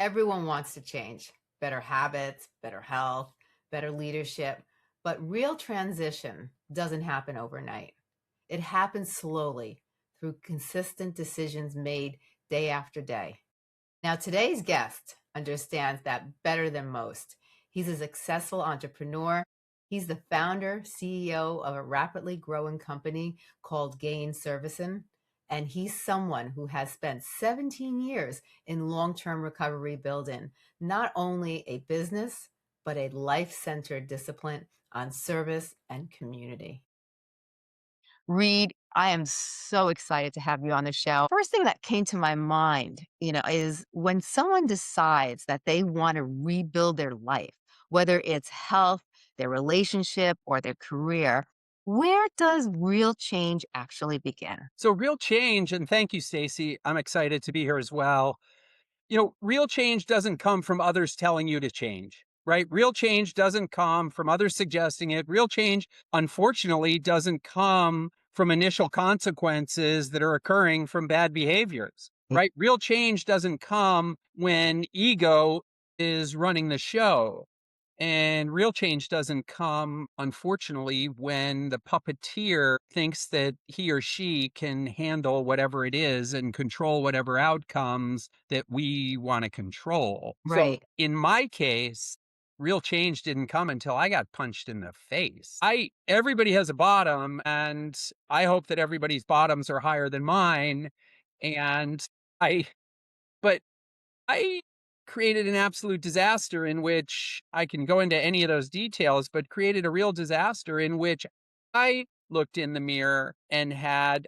Everyone wants to change, better habits, better health, better leadership. But real transition doesn't happen overnight. It happens slowly through consistent decisions made day after day. Now, today's guest understands that better than most. He's a successful entrepreneur. He's the founder, CEO of a rapidly growing company called Gain Servicing. And he's someone who has spent 17 years in long term recovery building not only a business, but a life centered discipline on service and community. Reid, I am so excited to have you on the show. First thing that came to my mind, is when someone decides that they want to rebuild their life, whether it's health, their relationship, or their career, where does real change actually begin? So real change, and thank you, Stacey. I'm excited to be here as well. Real change doesn't come from others telling you to change, right? Real change doesn't come from others suggesting it. Real change, unfortunately, doesn't come from initial consequences that are occurring from bad behaviors, right? Real change doesn't come when ego is running the show. And real change doesn't come, unfortunately, when the puppeteer thinks that he or she can handle whatever it is and control whatever outcomes that we want to control. So Right. in my case, real change didn't come until I got punched in the face. Everybody has a bottom, and I hope that everybody's bottoms are higher than mine. And I, but I created an absolute disaster in which I can go into any of those details, but created a real disaster in which I looked in the mirror and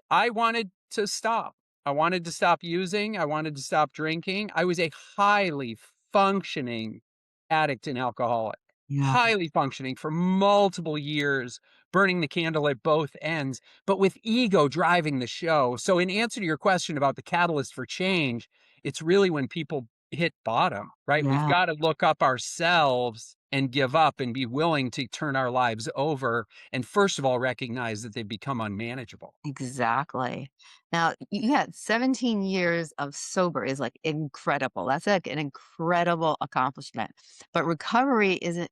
I wanted to stop. I wanted to stop using. I wanted to stop drinking. I was a highly functioning addict and alcoholic, Yeah. highly functioning for multiple years, burning the candle at both ends, but with ego driving the show. So, in answer to your question about the catalyst for change, it's really when people hit bottom, right? We've Yeah. got to look up ourselves and give up and be willing to turn our lives over. And first of all, recognize that they've become unmanageable. Exactly. Now, you had 17 years of sober is like incredible. That's like an incredible accomplishment. But recovery isn't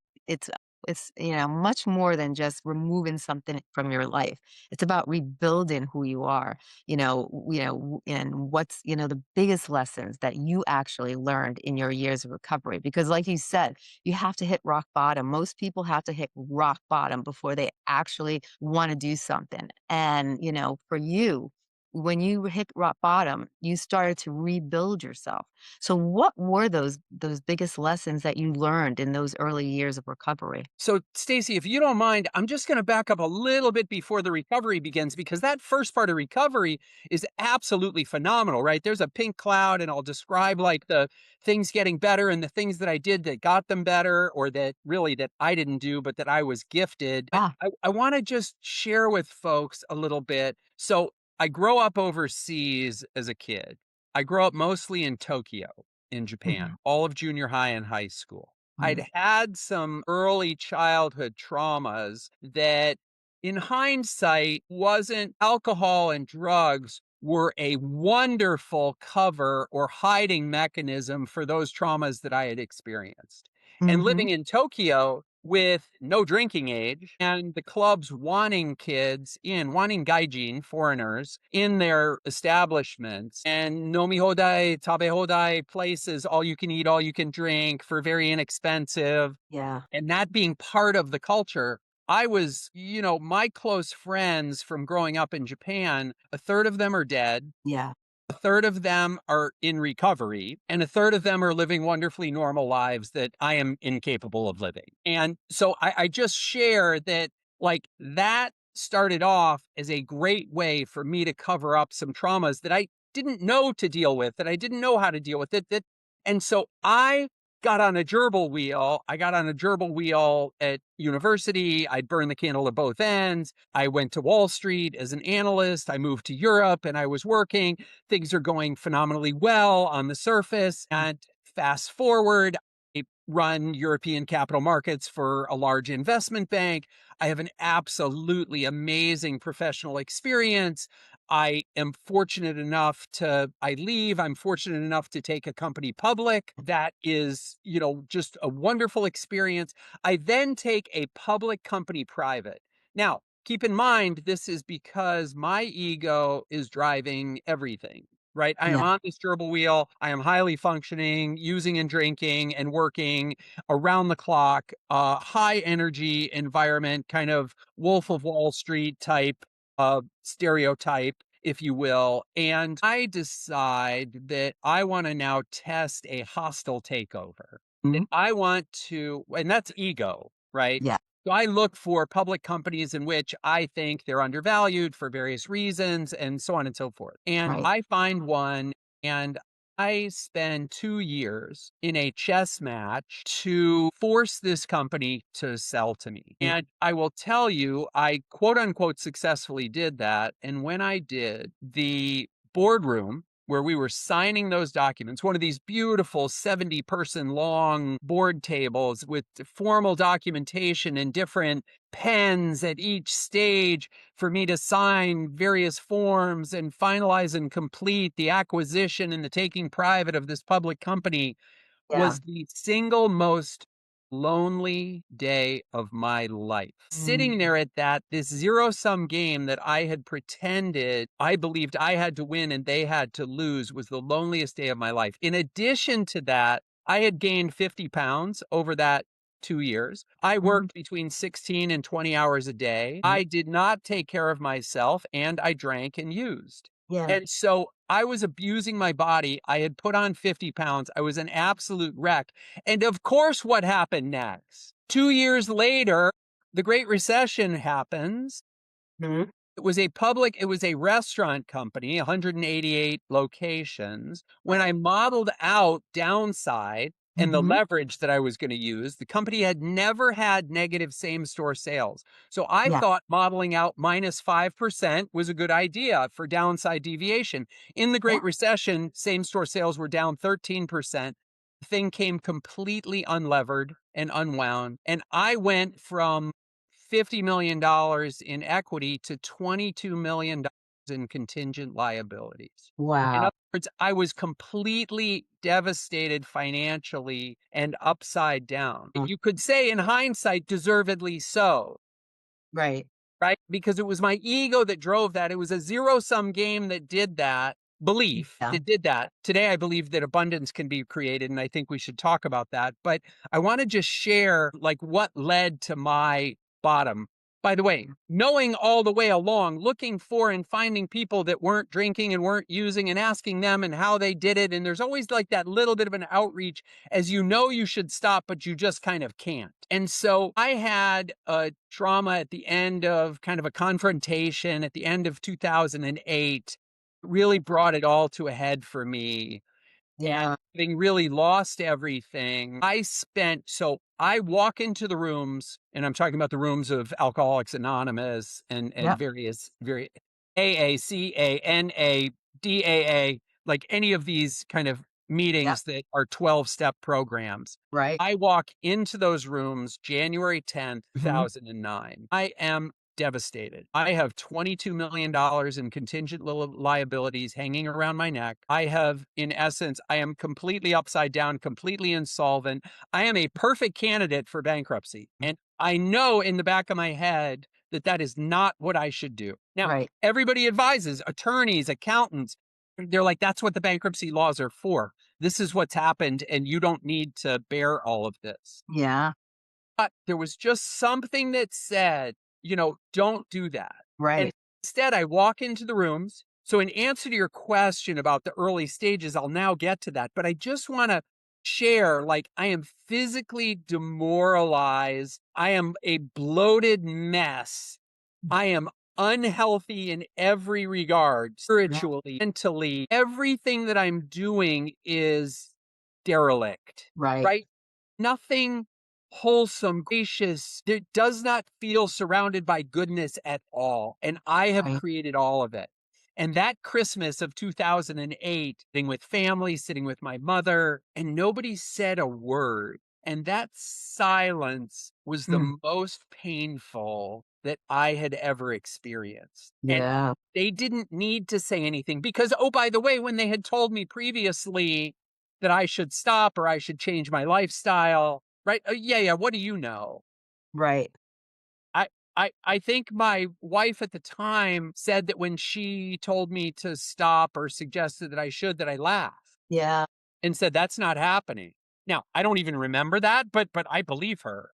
it's much more than just removing something from your life. It's about rebuilding who you are. And what's, the biggest lessons that you actually learned in your years of recovery because like you said, you have to hit rock bottom. Most people have to hit rock bottom before they actually want to do something. And, for you, when you hit rock bottom, you started to rebuild yourself. So what were those biggest lessons that you learned in those early years of recovery? So, Stacey, if you don't mind, I'm just going to back up a little bit before the recovery begins because that first part of recovery is absolutely phenomenal, right? There's a pink cloud, and I'll describe like the things getting better and the things that I did that got them better, or that really that I didn't do, but that I was gifted. But Ah, I want to just share with folks a little bit. So, I grow up overseas as a kid. I grew up mostly in Tokyo, in Japan, mhm, all of junior high and high school. mm, I'd had some early childhood traumas that, in hindsight, wasn't alcohol and drugs were a wonderful cover or hiding mechanism for those traumas that I had experienced. And mhm, living in Tokyo with no drinking age and the clubs wanting gaijin, foreigners, in their establishments, and nomi hodai, tabe hodai places, all you can eat, all you can drink for very inexpensive, yeah, and that being part of the culture. I was, my close friends from growing up in Japan, a third of them are dead. yeah, A third of them are in recovery, and a third of them are living wonderfully normal lives that I am incapable of living. And so I just share that, like, that started off as a great way for me to cover up some traumas that I didn't know to deal with, that I didn't know how to deal with it. And so I got on a gerbil wheel. I got on a gerbil wheel at university. I'd burn the candle at both ends. I went to Wall Street as an analyst. I moved to Europe and I was working. Things are going phenomenally well on the surface. And fast forward, I run European capital markets for a large investment bank. I have an absolutely amazing professional experience. I am fortunate enough I'm fortunate enough to take a company public. That is, just a wonderful experience. I then take a public company private. Now, keep in mind, this is because my ego is driving everything, right? I am Yeah. on this gerbil wheel. I am highly functioning, using and drinking and working around the clock, high energy environment, kind of Wolf of Wall Street type stereotype, if you will. And I decide that I want to now test a hostile takeover. That Mhm. I want to, and that's ego, right? Yeah. So I look for public companies in which I think they're undervalued for various reasons and so on and so forth. And Right. I find one and I spend 2 years in a chess match to force this company to sell to me. Yeah. And I will tell you, I quote unquote successfully did that. And when I did, the boardroom where we were signing those documents, one of these beautiful 70-person long board tables with formal documentation and different pens at each stage for me to sign various forms and finalize and complete the acquisition and the taking private of this public company, Yeah. was the single most lonely day of my life. Mm. Sitting there at this zero-sum game that I had pretended I believed I had to win and they had to lose was the loneliest day of my life. In addition to that, I had gained 50 pounds over that 2 years. I Mhm. worked between 16 and 20 hours a day. Mm. I did not take care of myself and I drank and used. Yeah. And so I was abusing my body. I had put on 50 pounds. I was an absolute wreck. And of course, what happened next? 2 years later, the Great Recession happens. Mhm. It was a restaurant company, 188 locations. When I modeled out downside and the Mhm. leverage that I was going to use, the company had never had negative same store sales. So I Yeah. thought modeling out -5% was a good idea for downside deviation. In the Yeah. Great Recession, same store sales were down 13%. The thing came completely unlevered and unwound. And I went from $50 million in equity to $22 million in contingent liabilities. In Wow. other words, I was completely devastated financially and upside down. Mm. You could say, in hindsight, deservedly so, Right. right? Because it was my ego that drove that. It was a zero-sum game that did that, belief Yeah. that did that. Today, I believe that abundance can be created, and I think we should talk about that. But I want to just share like what led to my bottom. By the way, knowing all the way along, looking for and finding people that weren't drinking and weren't using and asking them and how they did it. And there's always like that little bit of an outreach as you should stop, but you just kind of can't. And so I had a trauma at the end of kind of a confrontation at the end of 2008, really brought it all to a head for me. And Yeah. having really lost everything, so I walk into the rooms, and I'm talking about the rooms of Alcoholics Anonymous and Yep. various, very AACA, DAA, like any of these kind of Yep. meetings that are 12-step programs. Right. I walk into those rooms January 10th, Mhm. 2009. I am devastated. I have $22 million in contingent liabilities hanging around my neck. In essence, I am completely upside down, completely insolvent. I am a perfect candidate for bankruptcy. And I know in the back of my head that that is not what I should do. Now, Right. everybody advises, attorneys, accountants, they're like, that's what the bankruptcy laws are for. This is what's happened, and you don't need to bear all of this. Yeah. But there was just something that said, don't do that. And Right. instead, I walk into the rooms. So, in answer to your question about the early stages, I'll now get to that. But I just want to share like, I am physically demoralized. I am a bloated mess. I am unhealthy in every regard, Yeah. spiritually, mentally. Everything that I'm doing is derelict, Right. right? Nothing wholesome, gracious. It does not feel surrounded by goodness at all. And I have Right. created all of it. And that Christmas of 2008, sitting with family, sitting with my mother, and nobody said a word. And that silence was Mm. the most painful that I had ever experienced. And Yeah. they didn't need to say anything because, oh, by the way, when they had told me previously that I should stop or I should change my lifestyle, right? Yeah, yeah. What do you know? Right. I, I think my wife at the time said that when she told me to stop or suggested that I should, that I laughed Yeah. and said that's not happening. Now I don't even remember that, but I believe her.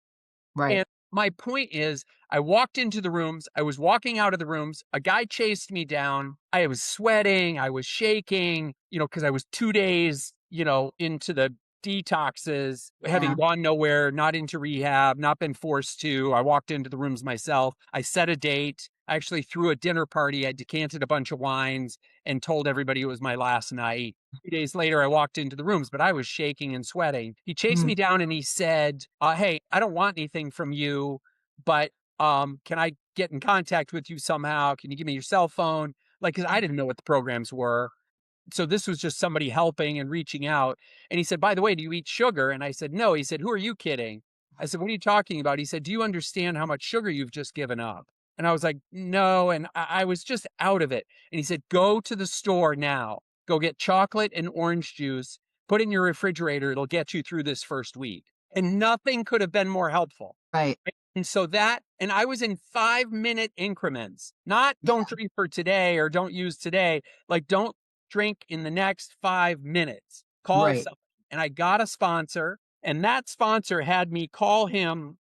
Right. And my point is, I walked into the rooms, I was walking out of the rooms, a guy chased me down. I was sweating, I was shaking, because I was 2 days, into the detoxes, having Yeah. gone nowhere, not into rehab, not been forced to. I walked into the rooms myself. I set a date. I actually threw a dinner party. I decanted a bunch of wines and told everybody it was my last night. 2 days later, I walked into the rooms, but I was shaking and sweating. He chased Mm. me down and he said, hey, I don't want anything from you, but can I get in contact with you somehow? Can you give me your cell phone? Like, because I didn't know what the programs were. So this was just somebody helping and reaching out. And he said, by the way, do you eat sugar? And I said, no. He said, who are you kidding? I said, what are you talking about? He said, do you understand how much sugar you've just given up? And I was like, no. And I was just out of it. And he said, go to the store now. Go get chocolate and orange juice, put it in your refrigerator. It'll get you through this first week. And nothing could have been more helpful. Right. And so and I was in 5-minute increments, not don't Yeah. drink for today or don't use today, like don't drink in the next 5 minutes. Call Right. somebody. And I got a sponsor, and that sponsor had me call him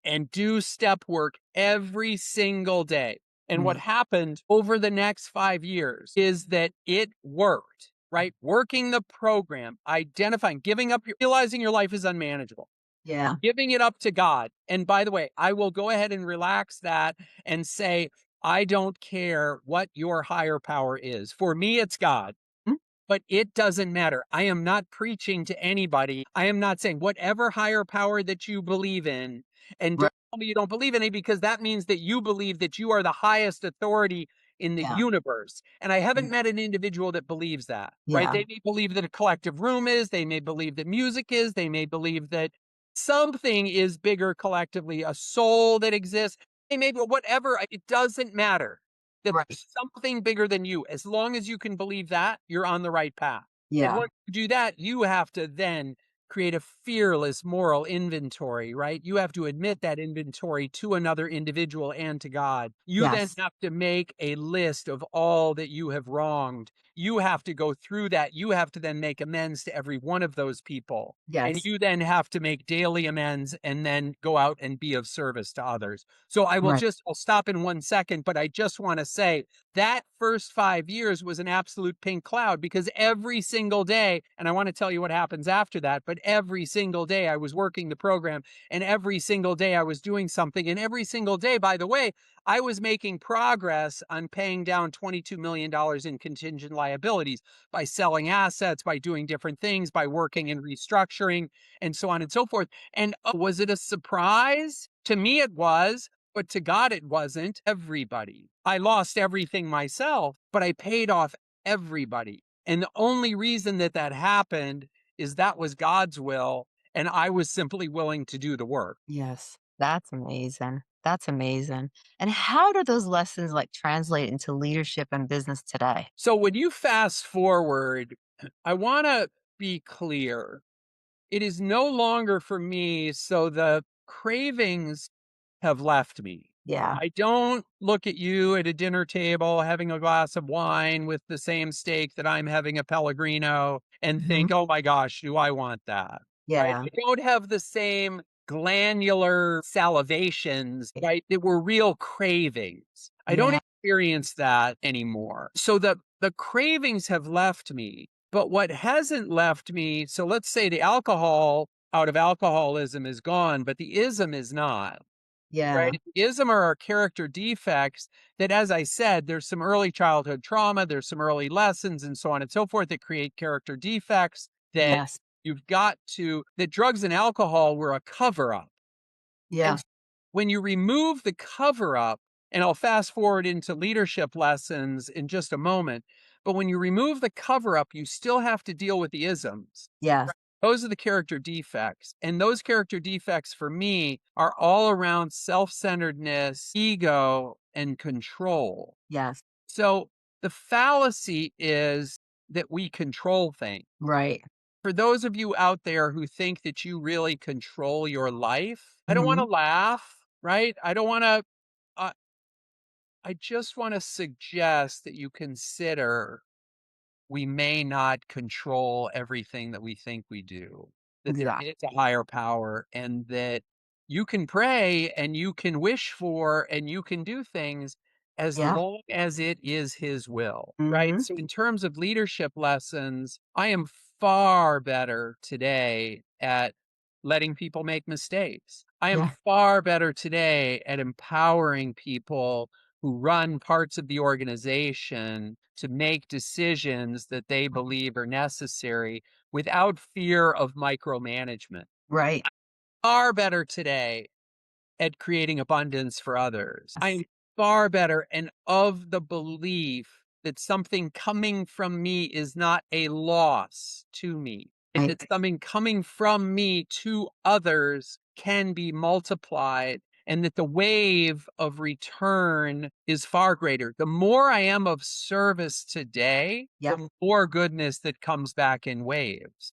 and do step work every single day. And what Mm. happened over the next 5 years is that it worked, right? Working the program, identifying, giving up, realizing your life is unmanageable, Yeah. giving it up to God. And by the way, I will go ahead and relax that and say, I don't care what your higher power is. For me, it's God, Mm. but it doesn't matter. I am not preaching to anybody. I am not saying whatever higher power that you believe in, and Right. don't tell me you don't believe in it because that means that you believe that you are the highest authority in the Yeah. universe. And I haven't Mm. met an individual that believes that, right? Yeah. They may believe that a collective room is, they may believe that music is, they may believe that something is bigger collectively, a soul that exists. They may, whatever, it doesn't matter that Right. there's something bigger than you. As long as you can believe that, you're on the right path. And Yeah. once you do that, you have to then create a fearless moral inventory, right? You have to admit that inventory to another individual and to God. You then Yes. have to make a list of all that you have wronged. You have to go through that. You have to then make amends to every one of those people. And Yes. you then have to make daily amends and then go out and be of service to others. So Right. I'll stop in 1 second, but I just want to say that first 5 years was an absolute pink cloud because every single day, and I want to tell you what happens after that, but every single day I was working the program and every single day I was doing something. And every single day, by the way, I was making progress on paying down $22 million in contingent liabilities by selling assets, by doing different things, by working and restructuring, and so on and so forth. And was it a surprise? To me, it was. But to God, it wasn't. Everybody. I lost everything myself, but I paid off everybody. And the only reason that that happened is that was God's will. And I was simply willing to do the work. Yes. That's amazing. That's amazing. And how do those lessons like translate into leadership and business today? So when you fast forward, I want to be clear. It is no longer for me. So the cravings have left me. Yeah. I don't look at you at a dinner table having a glass of wine with the same steak that I'm having a Pellegrino and Mhm. think, oh my gosh, do I want that? Right? Yeah. I don't have the same glandular salivations, Eh, right? That were real cravings. I don't yeah. experience that anymore. So the cravings have left me. But what hasn't left me, so let's say the alcohol out of alcoholism is gone, but the ism is not. Yeah. Right? Ism are our character defects that, as I said, there's some early childhood trauma, there's some early lessons, and so on and so forth that create character defects that Yes. that drugs and alcohol were a cover up. Yeah. And when you remove the cover up, and I'll fast forward into leadership lessons in just a moment, but when you remove the cover up, you still have to deal with the isms. Yes. Those are the character defects. And those character defects for me are all around self centeredness, ego, and control. Yes. So the fallacy is that we control things. Right. For those of you out there who think that you really control your life, I don't want to Mhm. laugh, right? Uh, I just want to suggest that you consider we may not control everything that we think we do, that there Exactly. is a higher power and that you can pray and you can wish for and you can do things as Yeah. long as it is his will, right? Mhm. So, in terms of leadership lessons, I am far better today at letting people make mistakes. I am Yeah. far better today at empowering people who run parts of the organization to make decisions that they believe are necessary without fear of micromanagement. Right. Far better today at creating abundance for others. I Yes. am far better and of the belief that something coming from me is not a loss to me, Right. that something coming from me to others can be multiplied, and that the wave of return is far greater. The more I am of service today, Yep. the more goodness that comes back in waves.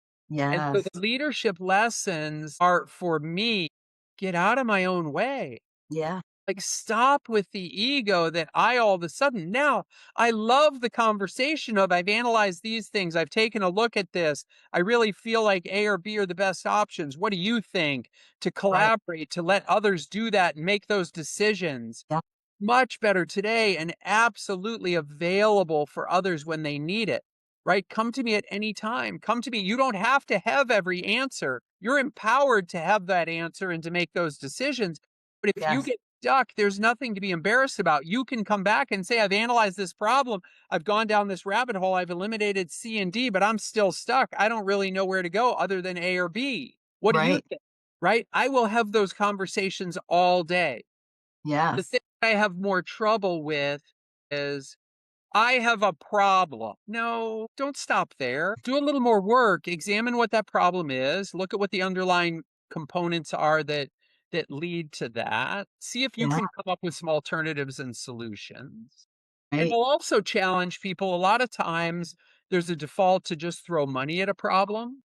And so Yes. the leadership lessons are for me, get out of my own way. Yeah. Like, stop with the ego that I all of a sudden now I love the conversation of I've analyzed these things. I've taken a look at this. I really feel like A or B are the best options. What do you think? To Right. collaborate, to let others do that and make those decisions. Yeah. Much better today and absolutely available for others when they need it, right? Come to me at any time. Come to me. You don't have to have every answer. You're empowered to have that answer and to make those decisions. But if you Yes. get stuck, there's nothing to be embarrassed about. You can come back and say, I've analyzed this problem. I've gone down this rabbit hole. I've eliminated C and D, but I'm still stuck. I don't really know where to go other than A or B. What do you Right. think? Right? I will have those conversations all day. The Yes. thing I have more trouble with is I have a problem. No, don't stop there. Do a little more work. Examine what that problem is. Look at what the underlying components are that lead to that. See if you Yeah. can come up with some alternatives and solutions. And Right. I'll also challenge people. A lot of times there's a default to just throw money at a problem.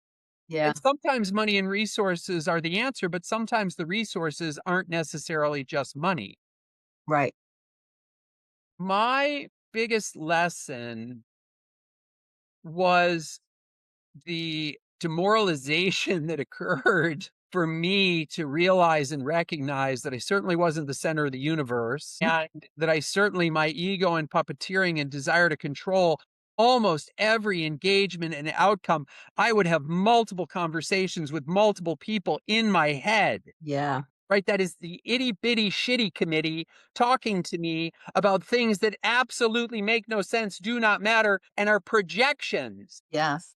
Yeah. And sometimes money and resources are the answer, but sometimes the resources aren't necessarily just money. Right. My biggest lesson was the demoralization that occurred for me to realize and recognize that I certainly wasn't the center of the universe, Mm. and that I certainly, my ego and puppeteering and desire to control almost every engagement and outcome, I would have multiple conversations with multiple people in my head. Yeah. Right? That is the itty bitty shitty committee talking to me about things that absolutely make no sense, do not matter, and are projections. Yes.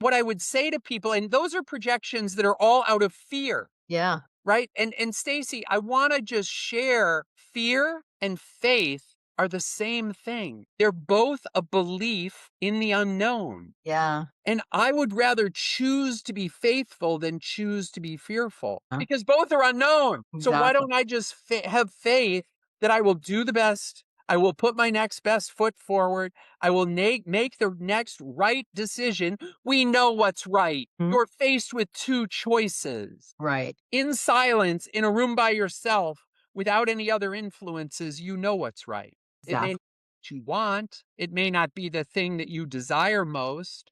What I would say to people, and those are projections that are all out of fear, Yeah. right? And Stacey, I want to just share fear and faith are the same thing. They're both a belief in the unknown. Yeah. And I would rather choose to be faithful than choose to be fearful Huh? because both are unknown. So why Exactly. don't I just have faith that I will do the best? I will put my next best foot forward. I will make the next right decision. We know what's right. Mhm. You're faced with two choices. Right. In silence, in a room by yourself, without any other influences, you know what's right. It may not Exactly. be what you want. It may not be the thing that you desire most,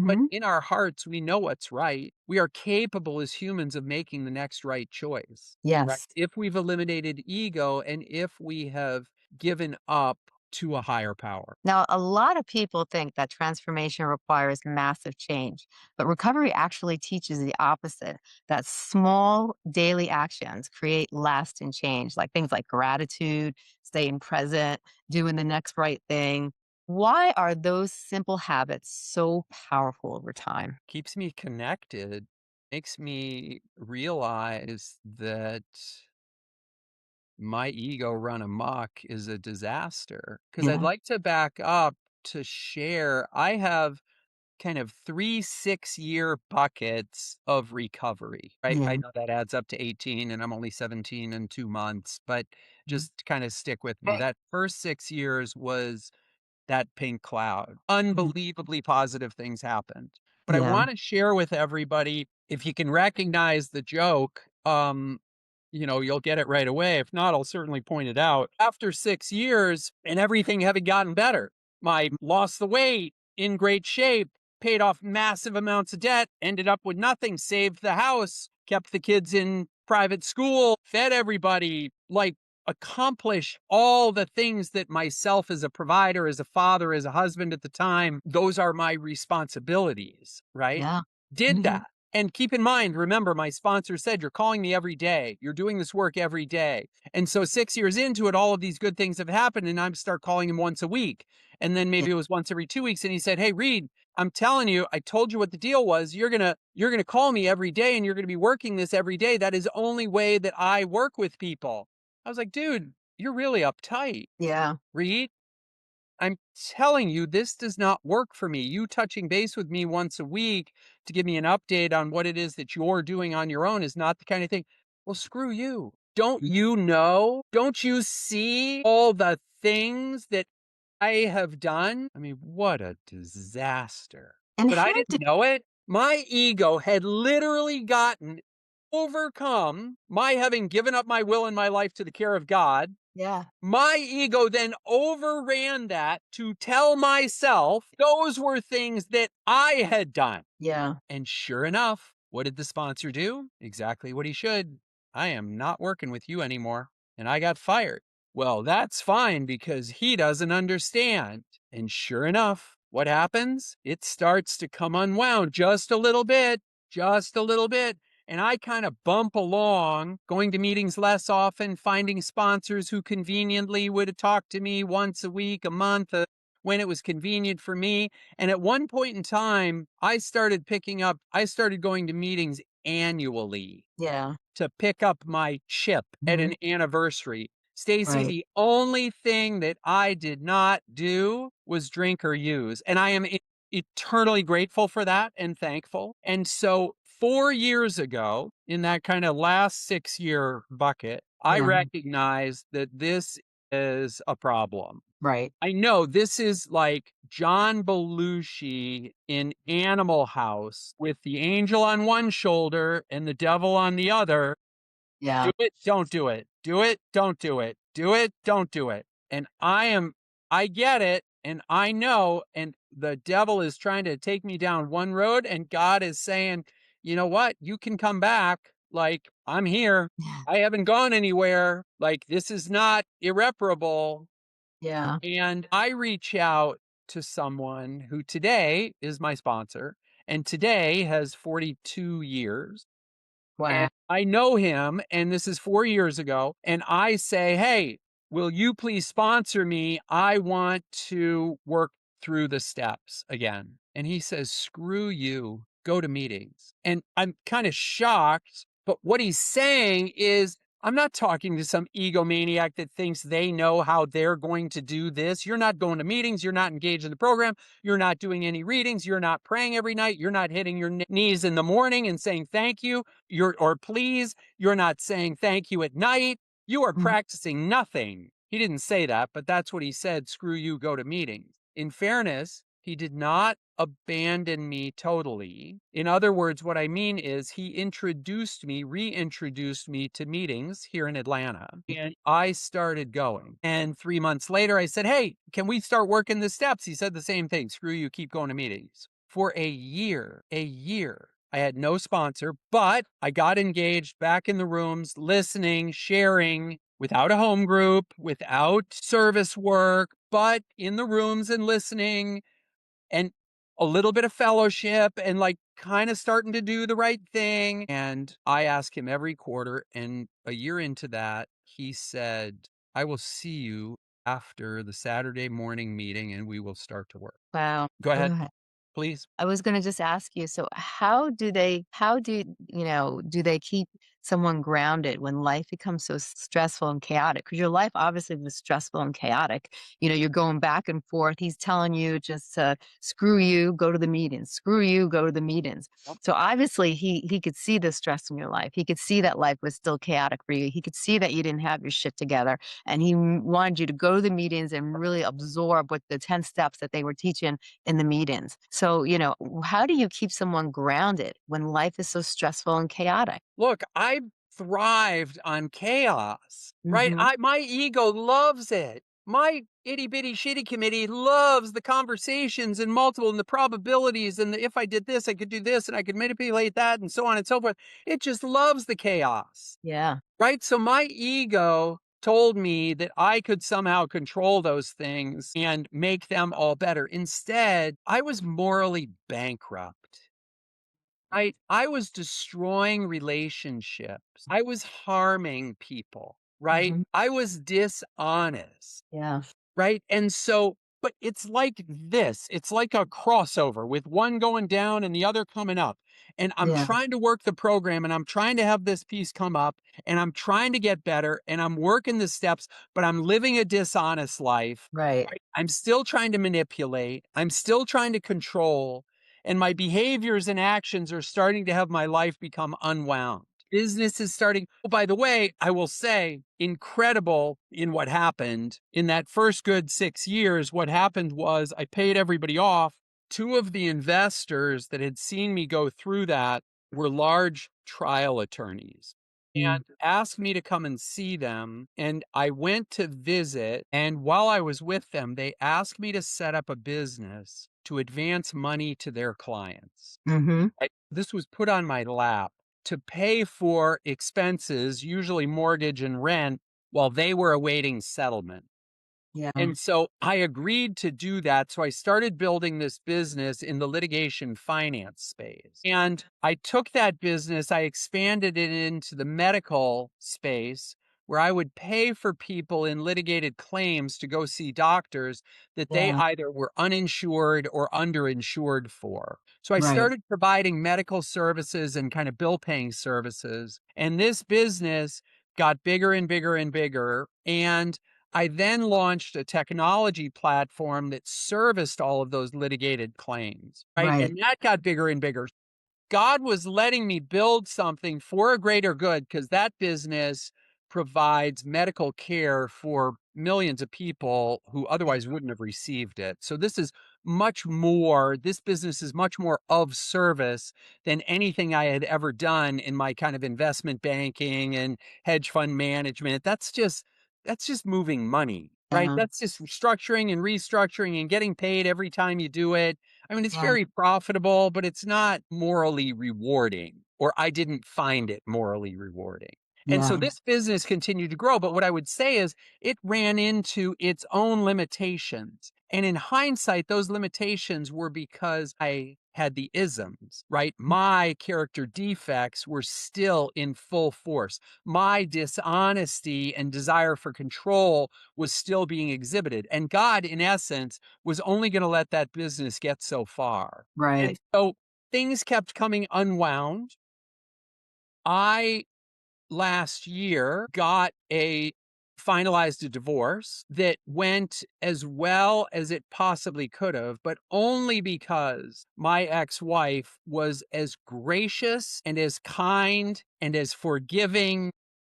but Mhm. in our hearts, we know what's right. We are capable as humans of making the next right choice, right? Yes. If we've eliminated ego and if we have given up to a higher power. Now, a lot of people think that transformation requires massive change, but recovery actually teaches the opposite, that small daily actions create lasting change, like things like gratitude, staying present, doing the next right thing. Why are those simple habits so powerful over time? Keeps me connected, makes me realize that my ego run amok is a disaster. Because I'd Yeah. like to back up to share. I have kind of 3 6-year buckets of recovery, right? I Yeah. know that adds up to 18 and I'm only 17 and 2 months, but just kind of stick with me. Right. That first 6 years was that pink cloud. Mhm. Unbelievably positive things happened. But I Yeah. want to share with everybody, if you can recognize the joke, you'll get it right away. If not, I'll certainly point it out. After 6 years and everything having gotten better, my lost the weight, in great shape, paid off massive amounts of debt, ended up with nothing, saved the house, kept the kids in private school, fed everybody, like accomplish all the things that myself as a provider, as a father, as a husband at the time, those are my responsibilities, right? Yeah. Did Mhm. that. And keep in mind, remember, my sponsor said, you're calling me every day. You're doing this work every day. And so 6 years into it, all of these good things have happened. And I start calling him once a week. And then Yeah. maybe it was once every 2 weeks. And he said, hey, Reid, I'm telling you, I told you what the deal was. You're gonna call me every day and you're gonna be working this every day. That is the only way that I work with people. I was like, dude, you're really uptight, Yeah. Reid. I'm telling you, this does not work for me. You touching base with me once a week to give me an update on what it is that you're doing on your own is not the kind of thing. Well, screw you. Don't you know? Don't you see all the things that I have done? I mean, what a disaster. And But I how didn't did know it. My ego had literally gotten overcome, my having given up my will and my life to the care of God. Yeah. My ego then overran that to tell myself those were things that I had done. Yeah. And sure enough, what did the sponsor do? Exactly what he should. I am not working with you anymore. And I got fired. Well, that's fine because he doesn't understand. And sure enough, what happens? It starts to come unwound just a little bit, just a little bit. And I kind of bump along, going to meetings less often, finding sponsors who conveniently would talk to me once a week, a month, when it was convenient for me. And at one point in time, I started going to meetings annually Yeah. to pick up my chip at Mhm. an anniversary. Stacey, Right. the only thing that I did not do was drink or use. And I am eternally grateful for that and thankful. And so 4 years ago, in that kind of last 6 year bucket, I Yeah. recognized that this is a problem. Right. I know this is like John Belushi in Animal House with the angel on one shoulder and the devil on the other. Yeah. Do it, don't do it. Do it, don't do it. Do it, don't do it. And I get it. And I know. And the devil is trying to take me down one road. And God is saying, you know what? You can come back. Like, I'm here. Yeah. I haven't gone anywhere. Like, this is not irreparable. Yeah. And I reach out to someone who today is my sponsor and today has 42 years. Wow. And I know him, and this is 4 years ago. And I say, hey, will you please sponsor me? I want to work through the steps again. And he says, screw you, go to meetings. And I'm kind of shocked. But what he's saying is, I'm not talking to some egomaniac that thinks they know how they're going to do this. You're not going to meetings. You're not engaged in the program. You're not doing any readings. You're not praying every night. You're not hitting your knees in the morning and saying thank you. Or please. You're not saying thank you at night. You are Mhm. practicing nothing. He didn't say that, but that's what he said. Screw you, go to meetings. In fairness, he did not abandon me totally. In other words, what I mean is he reintroduced me to meetings here in Atlanta, and I started going. And 3 months later, I said, hey, can we start working the steps? He said the same thing. Screw you, keep going to meetings. For a year, I had no sponsor, but I got engaged back in the rooms, listening, sharing, without a home group, without service work, but in the rooms and listening and a little bit of fellowship and like kind of starting to do the right thing. And I ask him every quarter. And a year into that, he said, I will see you after the Saturday morning meeting and we will start to work. Wow. Go Go ahead, ahead. please. I was gonna just ask you, so how do they keep someone grounded when life becomes so stressful and chaotic? Because your life obviously was stressful and chaotic. You're going back and forth. He's telling you just to screw you, go to the meetings, screw you, go to the meetings. Yep. So obviously he could see the stress in your life. He could see that life was still chaotic for you. He could see that you didn't have your shit together. And he wanted you to go to the meetings and really absorb what the 10 steps that they were teaching in the meetings. So, how do you keep someone grounded when life is so stressful and chaotic? Look, I thrived on chaos, right? Mhm. My ego loves it. My itty bitty shitty committee loves the conversations and multiple and the probabilities and if I did this, I could do this and I could manipulate that and so on and so forth. It just loves the chaos, Yeah. right? So my ego told me that I could somehow control those things and make them all better. Instead, I was morally bankrupt. I was destroying relationships. I was harming people, right? Mhm. I was dishonest, Yeah. right? And so, but it's like this. It's like a crossover with one going down and the other coming up. And I'm Yeah. trying to work the program and I'm trying to have this piece come up and I'm trying to get better and I'm working the steps, but I'm living a dishonest life. Right. Right? I'm still trying to manipulate. I'm still trying to control and my behaviors and actions are starting to have my life become unwound. Business is starting. Oh, by the way, I will say, incredible in what happened in that first good 6 years. What happened was I paid everybody off. Two of the investors that had seen me go through that were large trial attorneys Mm. and asked me to come and see them. And I went to visit. And while I was with them, they asked me to set up a business to advance money to their clients. Mhm. This was put on my lap to pay for expenses, usually mortgage and rent, while they were awaiting settlement. Yeah. And so I agreed to do that. So I started building this business in the litigation finance space. And I took that business, I expanded it into the medical space where I would pay for people in litigated claims to go see doctors that they Yeah. either were uninsured or underinsured for. So I Right. started providing medical services and kind of bill paying services. And this business got bigger and bigger and bigger. And I then launched a technology platform that serviced all of those litigated claims, right? Right. And that got bigger and bigger. God was letting me build something for a greater good because that business provides medical care for millions of people who otherwise wouldn't have received it. So this is much more, this business is much more of service than anything I had ever done in my kind of investment banking and hedge fund management. That's just moving money, right? Yeah. That's just structuring and restructuring and getting paid every time you do it. I mean, it's Yeah. very profitable, but it's not morally rewarding, or I didn't find it morally rewarding. And so Yeah. this business continued to grow. But what I would say is it ran into its own limitations. And in hindsight, those limitations were because I had the isms, right? My character defects were still in full force. My dishonesty and desire for control was still being exhibited. And God, in essence, was only going to let that business get so far. And Right. so things kept coming unwound. I last year finalized a divorce that went as well as it possibly could have, but only because my ex-wife was as gracious and as kind and as forgiving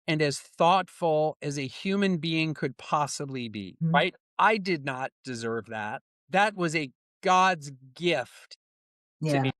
and as thoughtful as a human being could possibly be, Mhm. right? I did not deserve that. That was a God's gift to Yeah. me.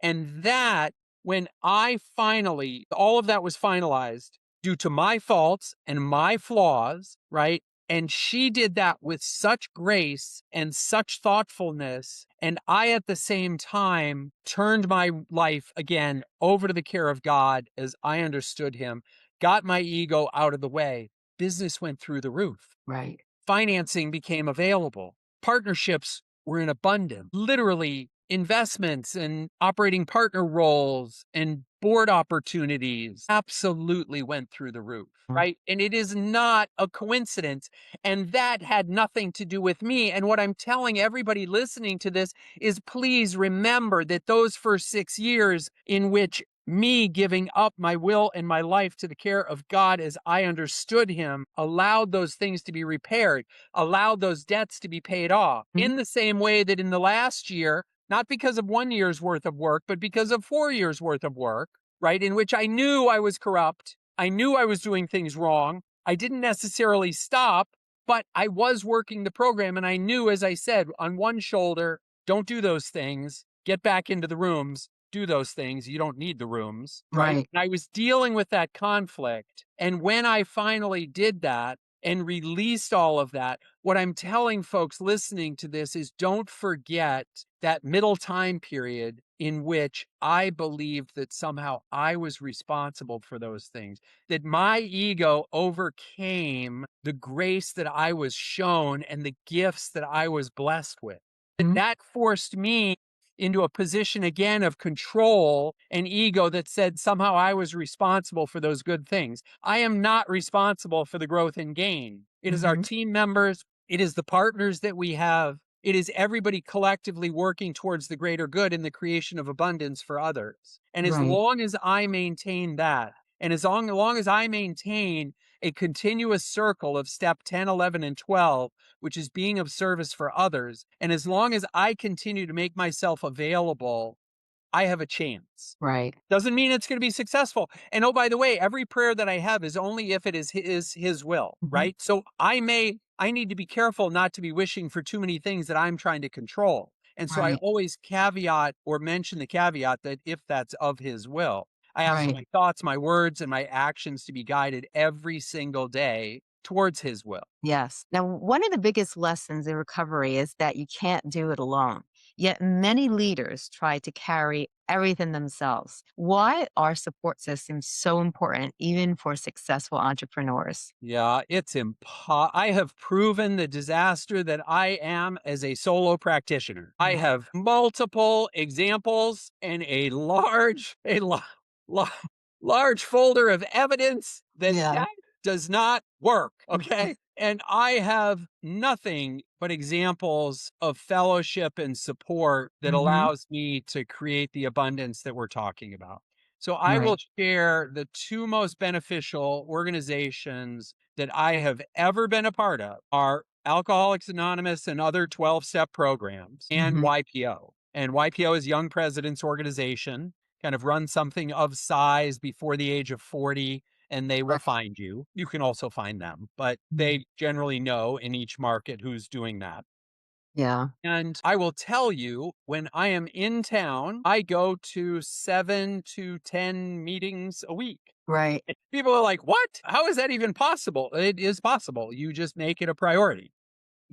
And that, when all of that was finalized due to my faults and my flaws, right? And she did that with such grace and such thoughtfulness. And I, at the same time, turned my life again over to the care of God as I understood him, got my ego out of the way. Business went through the roof. Right. Financing became available. Partnerships were in abundance. Literally, investments and operating partner roles and board opportunities absolutely went through the roof, Mm. right? And it is not a coincidence. And that had nothing to do with me. And what I'm telling everybody listening to this is please remember that those first 6 years in which me giving up my will and my life to the care of God as I understood him allowed those things to be repaired, allowed those debts to be paid off in the same way that in the last year, not because of 1 year's worth of work, but because of 4 years worth of work, right? In which I knew I was corrupt. I knew I was doing things wrong. I didn't necessarily stop, but I was working the program. And I knew, as I said, on one shoulder, don't do those things, get back into the rooms, do those things. You don't need the rooms, right? Right. And I was dealing with that conflict. And when I finally did that and released all of that, what I'm telling folks listening to this is don't forget that middle time period in which I believed that somehow I was responsible for those things, that my ego overcame the grace that I was shown and the gifts that I was blessed with. That forced me into a position again of control and ego that said somehow I was responsible for those good things. I am not responsible for the growth and gain. It is our team members, it is the partners that we have, it is everybody collectively working towards the greater good in the creation of abundance for others. And as Right. long as I maintain that, and as long as I maintain a continuous circle of step 10, 11, and 12, which is being of service for others. And as long as I continue to make myself available, I have a chance. Right. Doesn't mean it's going to be successful. And oh, by the way, every prayer that I have is only if it is his will, right? So I need to be careful not to be wishing for too many things that I'm trying to control. And so I Right. always caveat or mention the caveat that if that's of his will, I ask Right. my thoughts, my words, and my actions to be guided every single day towards his will. Yes. Now, one of the biggest lessons in recovery is that you can't do it alone. Yet many leaders try to carry everything themselves. Why are support systems so important, even for successful entrepreneurs? Yeah, it's I have proven the disaster that I am as a solo practitioner. I have multiple examples and la- large folder of evidence that Yeah. that does not work. Okay. And I have nothing but examples of fellowship and support that allows me to create the abundance that we're talking about. So I will Right. share the two most beneficial organizations that I have ever been a part of are Alcoholics Anonymous and other 12-step programs and YPO. And YPO is Young Presidents Organization, kind of run something of size before the age of 40, and they will Right. find you. You can also find them, but they generally know in each market who's doing that. Yeah. And I will tell you, when I am in town, I go to 7 to 10 meetings a week. Right. People are like, what? How is that even possible? It is possible. You just make it a priority.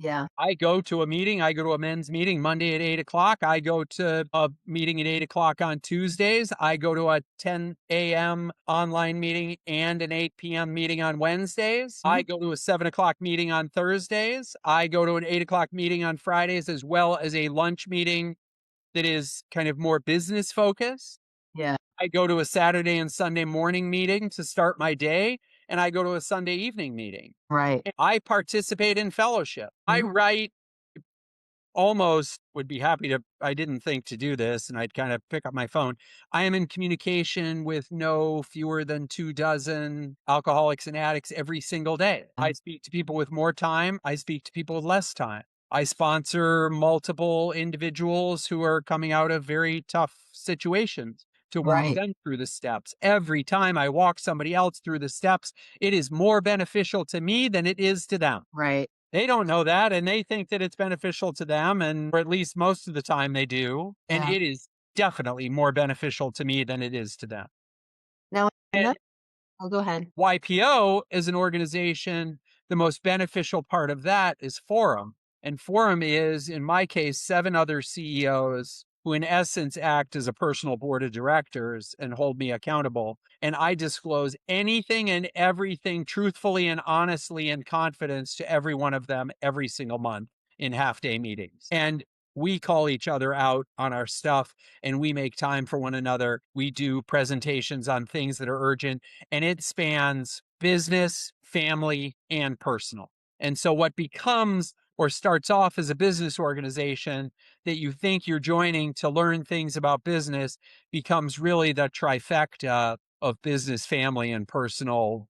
Yeah. I go to a meeting. I go to a men's meeting Monday at 8 o'clock. I go to a meeting at 8 o'clock on Tuesdays. I go to a 10 a.m. online meeting and an 8 p.m. meeting on Wednesdays. I go to a 7 o'clock meeting on Thursdays. I go to an 8 o'clock meeting on Fridays, as well as a lunch meeting that is kind of more business focused. Yeah. I go to a Saturday and Sunday morning meeting to start my day, and I go to a Sunday evening meeting. Right. I participate in fellowship. I write almost would be happy to, I didn't think to do this, and I'd kind of pick up my phone. I am in communication with no fewer than 24 alcoholics and addicts every single day. I speak to people with more time. I speak to people with less time. I sponsor multiple individuals who are coming out of very tough situations to walk Right. them through the steps. Every time I walk somebody else through the steps, it is more beneficial to me than it is to them. Right. They don't know that, and they think that it's beneficial to them, and or at least most of the time they do. And Yeah. it is definitely more beneficial to me than it is to them. Now, And oh, go ahead. YPO as an organization, the most beneficial part of that is Forum. And Forum is, in my case, 7 other CEOs who, in essence, act as a personal board of directors and hold me accountable. And I disclose anything and everything truthfully and honestly and confidence to every one of them every single month in half-day meetings. And we call each other out on our stuff and we make time for one another. We do presentations on things that are urgent, and it spans business, family, and personal. And so what becomes or starts off as a business organization that you think you're joining to learn things about business becomes really the trifecta of business, family, and personal,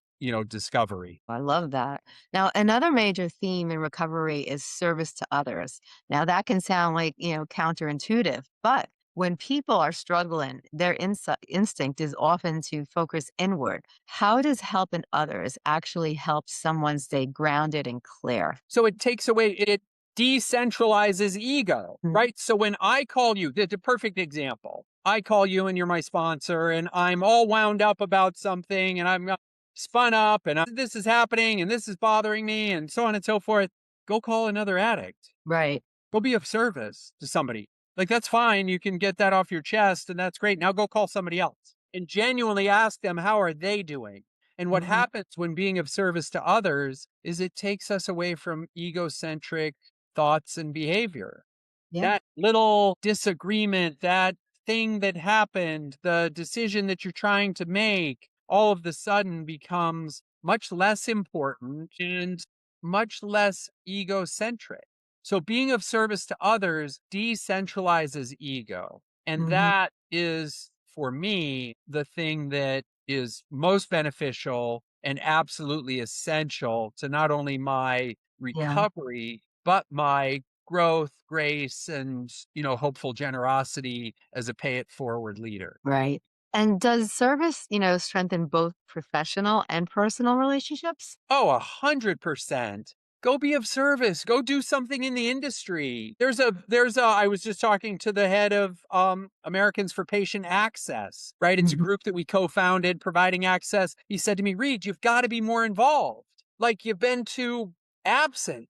discovery. I love that. Now, another major theme in recovery is service to others. Now, that can sound like, counterintuitive, but when people are struggling, their instinct is often to focus inward. How does helping others actually help someone stay grounded and clear? So it decentralizes ego, Mhm. right? So when I call you, the perfect example, I call you and you're my sponsor, and I'm all wound up about something, and I'm spun up, and this is happening, and this is bothering me, and so on and so forth. Go call another addict. Right. Go be of service to somebody. Like, that's fine. You can get that off your chest, and that's great. Now go call somebody else and genuinely ask them, how are they doing? And what Mhm. happens when being of service to others is it takes us away from egocentric thoughts and behavior. Yeah. That little disagreement, that thing that happened, the decision that you're trying to make, all of the sudden becomes much less important and much less egocentric. So being of service to others decentralizes ego. And Mhm. that is, for me, the thing that is most beneficial and absolutely essential to not only my Yeah. recovery, but my growth, grace, and, hopeful generosity as a pay it forward leader. Right. And does service, strengthen both professional and personal relationships? Oh, 100%. Go be of service. Go do something in the industry. I was just talking to the head of Americans for Patient Access, right? It's a Mhm. group that we co-founded providing access. He said to me, Reid, you've got to be more involved. Like, you've been too absent.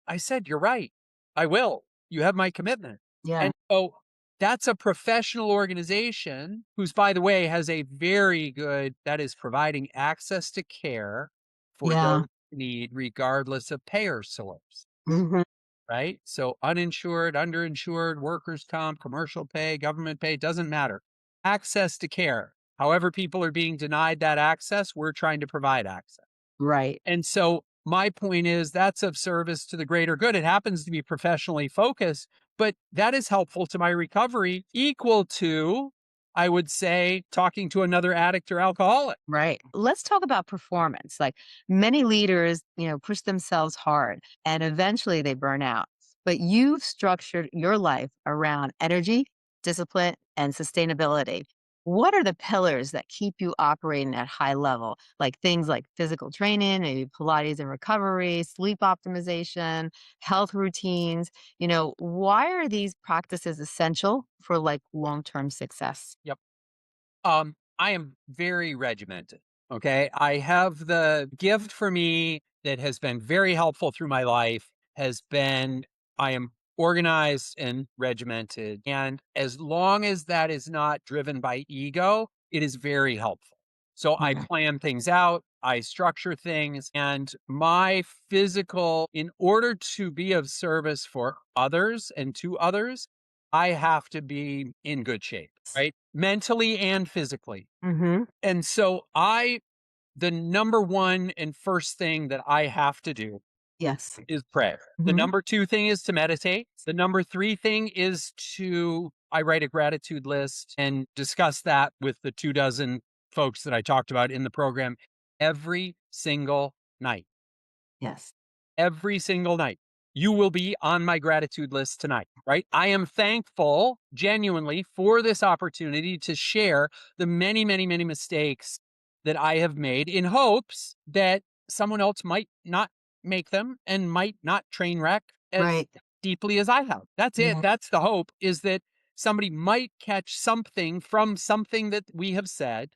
I said, you're right. I will. You have my commitment. Yeah. And so that's a professional organization who's, by the way, has a very good, that is providing access to care for Yeah. those who need, regardless of payer source, Mhm. right? So uninsured, underinsured, workers' comp, commercial pay, government pay, doesn't matter. Access to care. However, people are being denied that access, we're trying to provide access. Right. And so my point is that's of service to the greater good. It happens to be professionally focused, but that is helpful to my recovery, equal to, I would say, talking to another addict or alcoholic. Right. Let's talk about performance. Like many leaders, push themselves hard and eventually they burn out. But you've structured your life around energy, discipline, and sustainability. What are the pillars that keep you operating at high level? Like things like physical training, maybe Pilates and recovery, sleep optimization, health routines. Why are these practices essential for like long-term success? Yep. I am very regimented. Okay. I have the gift for me that has been very helpful through my life has been I am organized and regimented. And as long as that is not driven by ego, it is very helpful. So I Yeah. plan things out, I structure things, and my physical, in order to be of service for others and to others, I have to be in good shape, right? Mentally and physically. Mm-hmm. And so the number one and first thing that I have to do Yes. is pray. The Mhm. number two thing is to meditate. The number three thing is I write a gratitude list and discuss that with the 2 dozen folks that I talked about in the program every single night. Yes. Every single night. You will be on my gratitude list tonight, right? I am thankful genuinely for this opportunity to share the many, many, many mistakes that I have made in hopes that someone else might not make them and might not train wreck as Right. deeply as I have. That's it. Yeah. That's the hope, is that somebody might catch something from something that we have said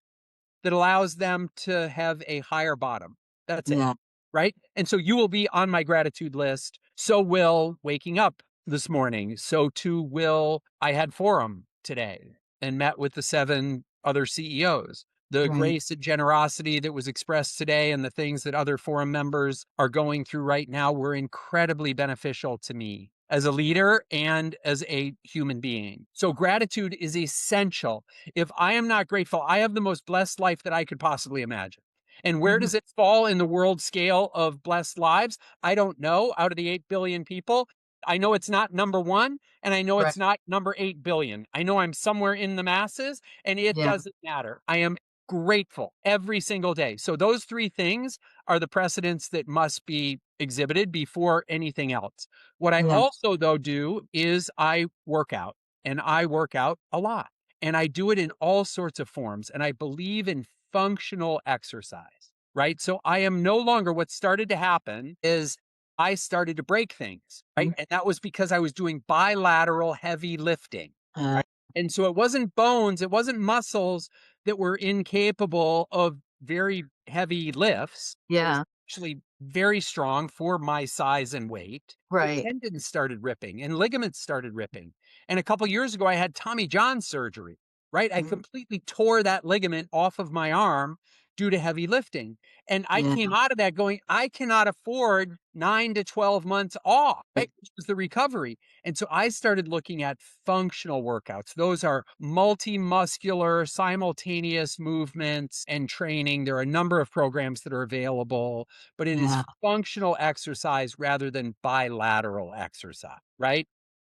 that allows them to have a higher bottom. That's it. Yeah. Right. And so you will be on my gratitude list. So will waking up this morning. So too will I had forum today and met with the 7 other CEOs. The Right. grace and generosity that was expressed today and the things that other forum members are going through right now were incredibly beneficial to me as a leader and as a human being. So gratitude is essential. If I am not grateful, I have the most blessed life that I could possibly imagine. And where Mhm. does it fall in the world scale of blessed lives? I don't know. Out of the 8 billion people, I know it's not number one, and I know Right. it's not number 8 billion. I know I'm somewhere in the masses, and it Yeah. doesn't matter. I am grateful every single day. So those three things are the precedents that must be exhibited before anything else. What I Yeah. also, though, do is I work out, and I work out a lot, and I do it in all sorts of forms. And I believe in functional exercise, right? So I am no longer, what started to happen is I started to break things, right? Mhm. And that was because I was doing bilateral heavy lifting, Uh, right? And so it wasn't bones, it wasn't muscles that were incapable of very heavy lifts. I was Yeah. actually very strong for my size and weight. But Right. tendons started ripping and ligaments started ripping. And a couple years ago, I had Tommy John surgery, right? I Mhm. completely tore that ligament off of my arm due to heavy lifting. And I Yeah. came out of that going, I cannot afford 9 to 12 months off, right? Which was the recovery. And so I started looking at functional workouts. Those are multi-muscular, simultaneous movements and training. There are a number of programs that are available, but it is Yeah. functional exercise rather than bilateral exercise, right?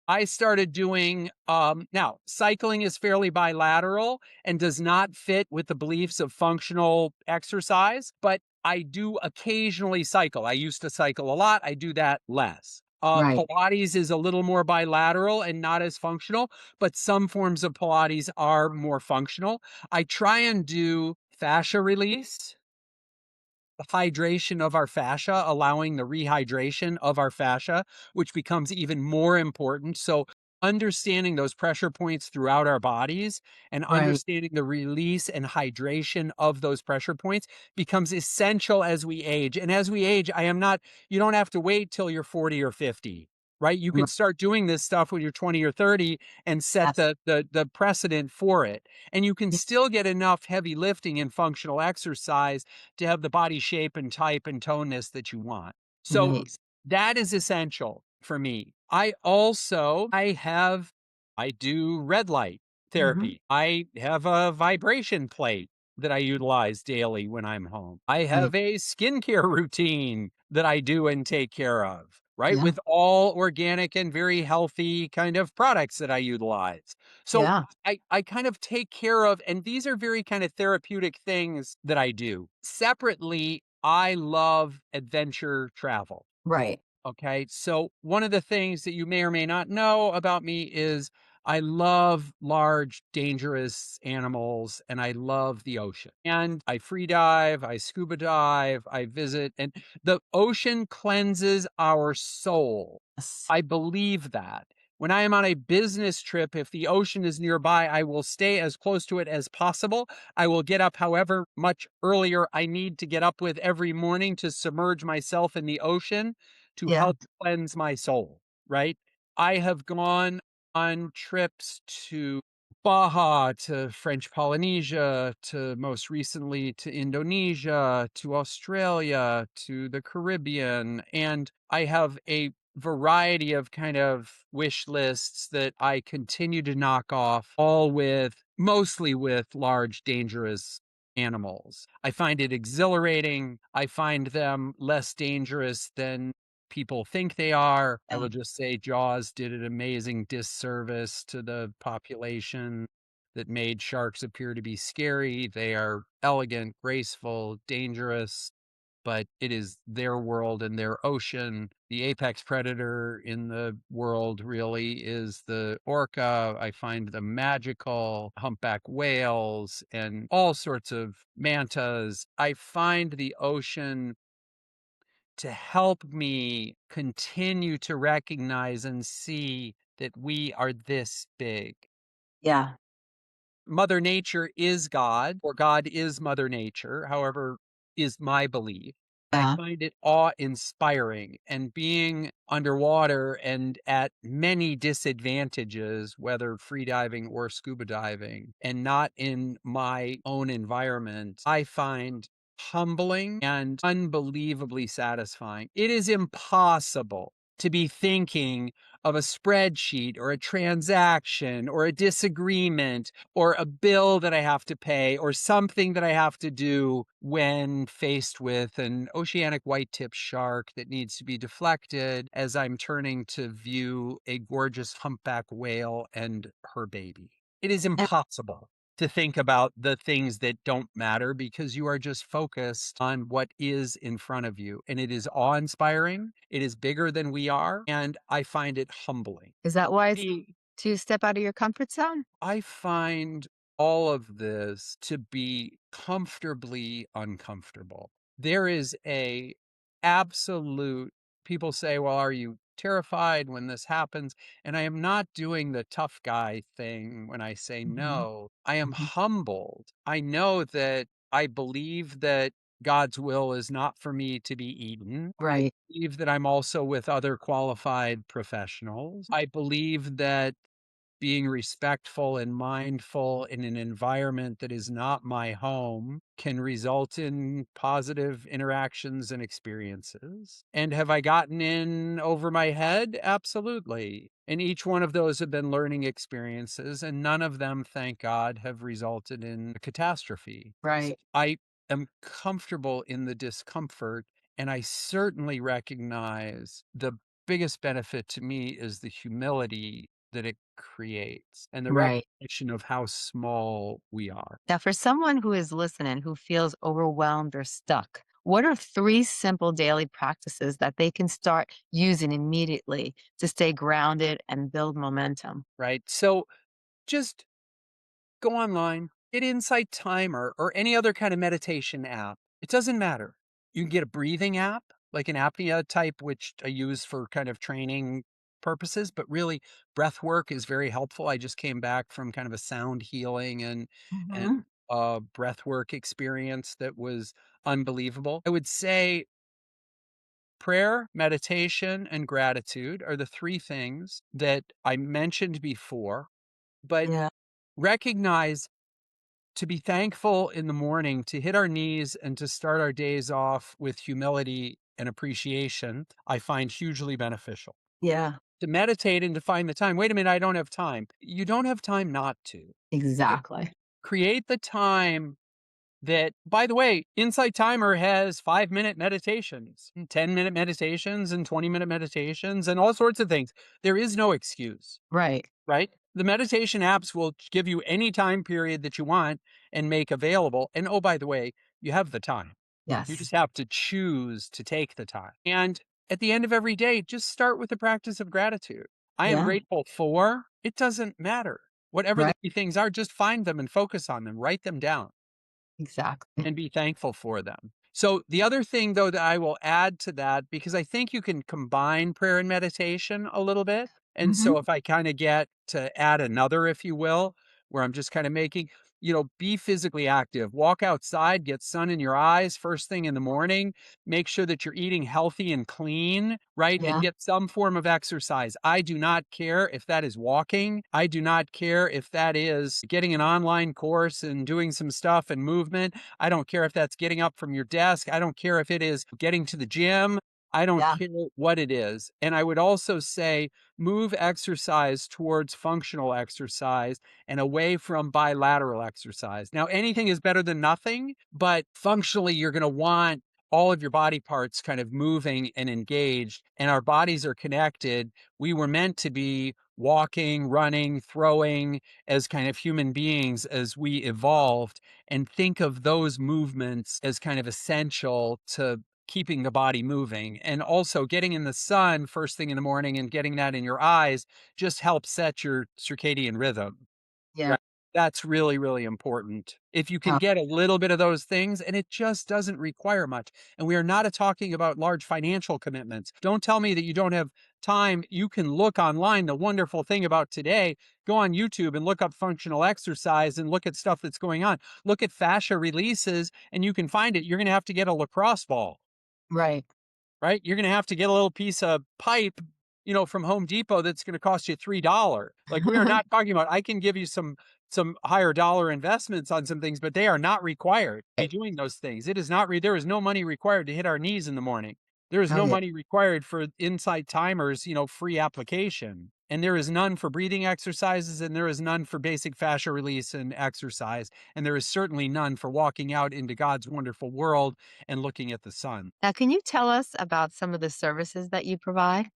I started doing, now cycling is fairly bilateral and does not fit with the beliefs of functional exercise, but I do occasionally cycle. I used to cycle a lot. I do that less. Right. Pilates is a little more bilateral and not as functional, but some forms of Pilates are more functional. I try and do fascia release, the hydration of our fascia, allowing the rehydration of our fascia, which becomes even more important. So, understanding those pressure points throughout our bodies and Right. understanding the release and hydration of those pressure points becomes essential as we age. And as we age, you don't have to wait till you're 40 or 50. Right? You can Right. start doing this stuff when you're 20 or 30 and set Yes. the precedent for it. And you can Yeah. still get enough heavy lifting and functional exercise to have the body shape and type and toneness that you want. So Nice. that is essential for me. I do red light Mhm. therapy. I have a vibration plate that I utilize daily when I'm home. I Right. have a skincare routine that I do and take care of, right? Yeah. With all organic and very healthy kind of products that I utilize. So Yeah. I kind of take care of, and these are very kind of therapeutic things that I do. Separately, I love adventure travel. Right. Okay. So, one of the things that you may or may not know about me is I love large, dangerous animals and I love the ocean. And I free dive, I scuba dive, I visit, and the ocean cleanses our soul. Yes. I believe that. When I am on a business trip, if the ocean is nearby, I will stay as close to it as possible. I will get up however much earlier I need to get up with every morning to submerge myself in the ocean to Yeah. help cleanse my soul, right? I have gone on trips to Baja, to French Polynesia, to most recently to Indonesia, to Australia, to the Caribbean, and I have a variety of kind of wish lists that I continue to knock off, all with mostly with large, dangerous animals. I find it exhilarating. I find them less dangerous than people think they are. I Yeah. will just say Jaws did an amazing disservice to the population that made sharks appear to be scary. They are elegant, graceful, dangerous, but it is their world and their ocean. The apex predator in the world really is the orca. I find them magical, humpback whales, and all sorts of mantas. I find the ocean to help me continue to recognize and see that we are this big. Yeah. Mother Nature is God, or God is Mother Nature, however, is my belief. I Yeah. find it awe inspiring, and being underwater and at many disadvantages, whether free diving or scuba diving, and not in my own environment, I find humbling and unbelievably satisfying. It is impossible to be thinking of a spreadsheet or a transaction or a disagreement or a bill that I have to pay or something that I have to do when faced with an oceanic white-tip shark that needs to be deflected as I'm turning to view a gorgeous humpback whale and her baby. It is And impossible to think about the things that don't matter because you are just focused on what is in front of you. And it is awe inspiring. It is bigger than we are. And I find it humbling. is that wise The- to step out of your comfort zone? I find all of this to be comfortably uncomfortable. There is a absolute, people say, well, are you terrified when this happens? And I am not doing the tough guy thing when I say Mhm, no. I am mhm. humbled. I know that I believe that God's will is not for me to be eaten. I Right, believe that I'm also with other qualified professionals. I believe that being respectful and mindful in an environment that is not my home can result in positive interactions and experiences. And have I gotten in over my head? Absolutely. And each one of those have been learning experiences, and none of them, thank God, have resulted in a catastrophe. right, I am comfortable in the discomfort, and I certainly recognize the biggest benefit to me is the humility that it creates and the right. recognition of how small we are. Now, for someone who is listening who feels overwhelmed or stuck, what are three simple daily practices that they can start using immediately to stay grounded and build momentum? Right. So just go online, get Insight Timer or any other kind of meditation app. It doesn't matter. You can get a breathing app, like an apnea type, which I use for kind of training purposes, but really breath work is very helpful. I just came back from kind of a sound healing and Mhm. breath work experience that was unbelievable. I would say prayer, meditation, and gratitude are the three things that I mentioned before, but Yeah, recognize to be thankful in the morning, to hit our knees and to start our days off with humility and appreciation, I find hugely beneficial. yeah, To meditate and to find the time. Wait a minute, I don't have time. You don't have time not to. Right? exactly. Create the time that, by the way, Insight Timer has 5-minute meditations, 10-minute meditations, and 20-minute meditations, and all sorts of things. There is no excuse. Right. Right? The meditation apps will give you any time period that you want and make available. And oh, by the way, you have the time. You Yes. just have to choose to take the time. And at the end of every day, just start with the practice of gratitude. I am Yeah. grateful for, it doesn't matter. Whatever the Right. key things are, just find them and focus on them, write them down Exactly. and be thankful for them. So the other thing though that I will add to that, because I think you can combine prayer and meditation a little bit. And so Mhm. if I kind of get to add another, if you will, where I'm just kind of making, be physically active, walk outside, get sun in your eyes first thing in the morning, make sure that you're eating healthy and clean, right? And Yeah. get some form of exercise. I do not care if that is walking. I do not care if that is getting an online course and doing some stuff and movement. I don't care if that's getting up from your desk. I don't care if it is getting to the gym. I don't Yeah. care what it is. And I would also say move exercise towards functional exercise and away from bilateral exercise. Now, anything is better than nothing, but functionally, you're going to want all of your body parts kind of moving and engaged, and our bodies are connected. We were meant to be walking, running, throwing as kind of human beings as we evolved, and think of those movements as kind of essential to keeping the body moving. And also getting in the sun first thing in the morning and getting that in your eyes just helps set your circadian rhythm. Yeah. Right. That's really, really important. If you can Uh, get a little bit of those things, and it just doesn't require much. And we are not talking about large financial commitments. Don't tell me that you don't have time. You can look online. The wonderful thing about today, go on YouTube and look up functional exercise and look at stuff that's going on. Look at fascia releases, and you can find it. You're going to have to get a lacrosse ball, right. right? You're going to have to get a little piece of pipe, from Home Depot that's going to cost you $3. Like we are not talking about, I can give you some higher dollar investments on some things, but they are not required to be Right. doing those things. It is not, there is no money required to hit our knees in the morning. There is Oh, no yeah. money required for Insight Timer's, free application. And there is none for breathing exercises, and there is none for basic fascia release and exercise. And there is certainly none for walking out into God's wonderful world and looking at the sun. Now, can you tell us about some of the services that you provide?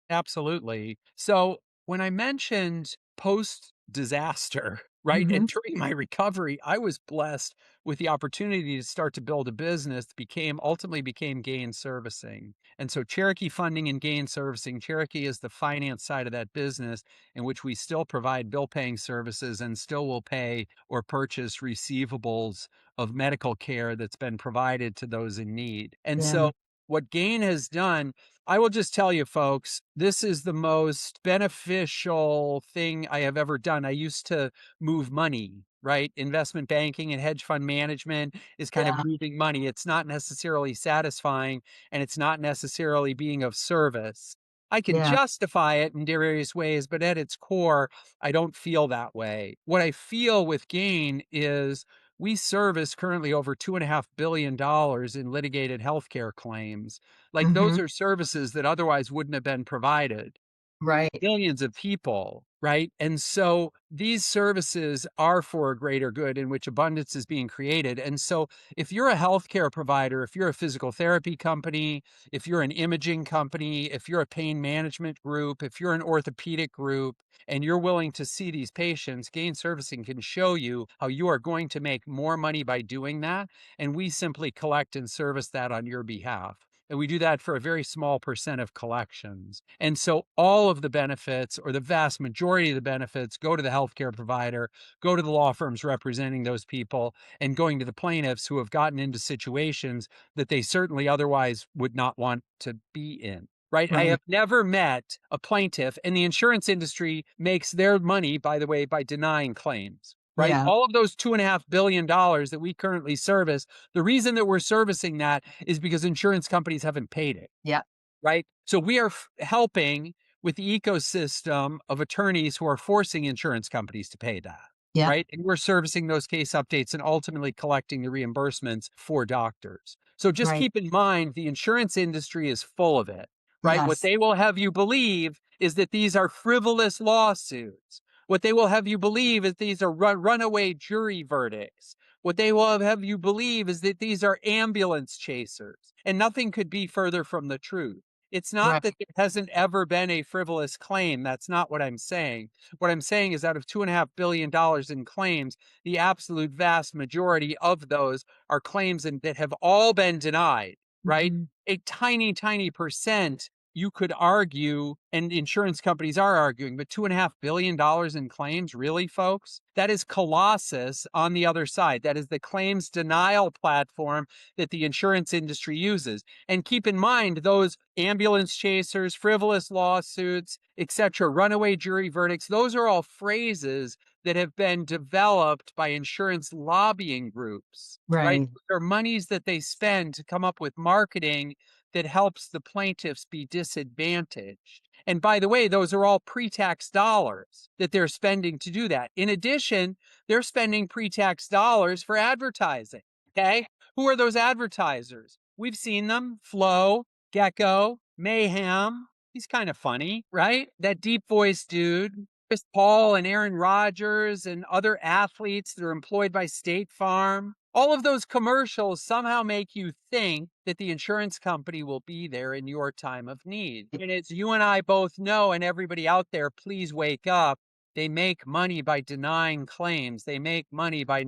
Absolutely. So when I mentioned post disaster, right, and Mhm. during my recovery, I was blessed with the opportunity to start to build a business that ultimately became gain servicing. And so Cherokee Funding and Gain Servicing, Cherokee is the finance side of that business in which we still provide bill paying services and still will pay or purchase receivables of medical care that's been provided to those in need. And Yeah. so what Gain has done, I will just tell you, folks, this is the most beneficial thing I have ever done. I used to move money, right? Investment banking and hedge fund management is kind of Yeah. moving money. It's not necessarily satisfying and it's not necessarily being of service. I can Yeah. justify it in various ways, but at its core, I don't feel that way. What I feel with Gain is we service currently over $2.5 billion in litigated healthcare claims. Like those Mhm. are services that otherwise wouldn't have been provided. Right. Millions of people, right? And so these services are for a greater good in which abundance is being created. And so if you're a healthcare provider, if you're a physical therapy company, if you're an imaging company, if you're a pain management group, if you're an orthopedic group, and you're willing to see these patients, Gain Servicing can show you how you are going to make more money by doing that. And we simply collect and service that on your behalf. And we do that for a very small percent of collections. And so all of the benefits, or the vast majority of the benefits, go to the healthcare provider, go to the law firms representing those people, and going to the plaintiffs who have gotten into situations that they certainly otherwise would not want to be in. Right. I Right. have never met a plaintiff, and the insurance industry makes their money, by the way, by denying claims. Right. Yeah. All of those $2.5 billion that we currently service, the reason that we're servicing that is because insurance companies haven't paid it, Yeah. right? So we are helping with the ecosystem of attorneys who are forcing insurance companies to pay that, Yeah. right? And we're servicing those case updates and ultimately collecting the reimbursements for doctors. So just Right. keep in mind the insurance industry is full of it, right? What Yes. they will have you believe is that these are frivolous lawsuits. What they will have you believe is these are runaway jury verdicts. What they will have you believe is that these are ambulance chasers, and nothing could be further from the truth. It's not Right. that there hasn't ever been a frivolous claim. That's not what I'm saying. What I'm saying is out of $2.5 billion in claims, the absolute vast majority of those are claims that have all been denied, right? Mhm. A tiny, tiny percent you could argue, and insurance companies are arguing, but $2.5 billion in claims, really, folks? That is Colossus on the other side. That is the claims denial platform that the insurance industry uses. And keep in mind, those ambulance chasers, frivolous lawsuits, etc., runaway jury verdicts, those are all phrases that have been developed by insurance lobbying groups, right? Right. They're monies that they spend to come up with marketing that helps the plaintiffs be disadvantaged. And by the way, those are all pre-tax dollars that they're spending to do that. In addition, they're spending pre-tax dollars for advertising. Okay. Who are those advertisers? We've seen them: Flo, Gecko, Mayhem. He's kind of funny, right? That deep voice dude. Chris Paul and Aaron Rodgers and other athletes that are employed by State Farm. All of those commercials somehow make you think that the insurance company will be there in your time of need. And as you and I both know, and everybody out there, please wake up. They make money by denying claims. They make money by